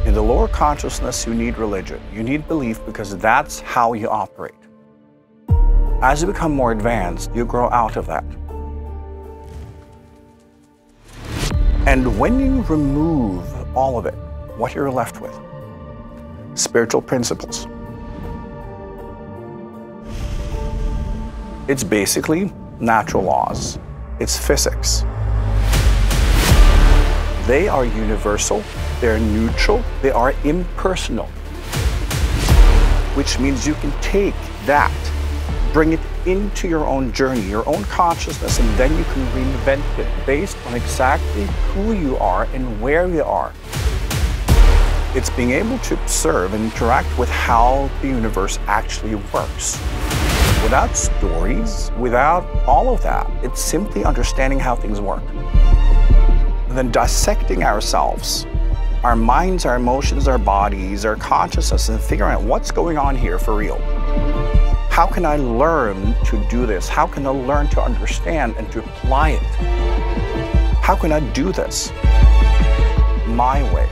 In the lower consciousness, you need religion. You need belief because that's how you operate. As you become more advanced, you grow out of that. And when you remove all of it, what you're left with? Spiritual principles. It's basically natural laws. It's physics. They are universal, they're neutral, they are impersonal. Which means you can take that, bring it into your own journey, your own consciousness, and then you can reinvent it based on exactly who you are and where you are. It's being able to observe and interact with how the universe actually works. Without stories, without all of that, it's simply understanding how things work. And then dissecting ourselves, our minds, our emotions, our bodies, our consciousness, and figuring out what's going on here for real. How can I learn to do this? How can I learn to understand and to apply it? How can I do this my way?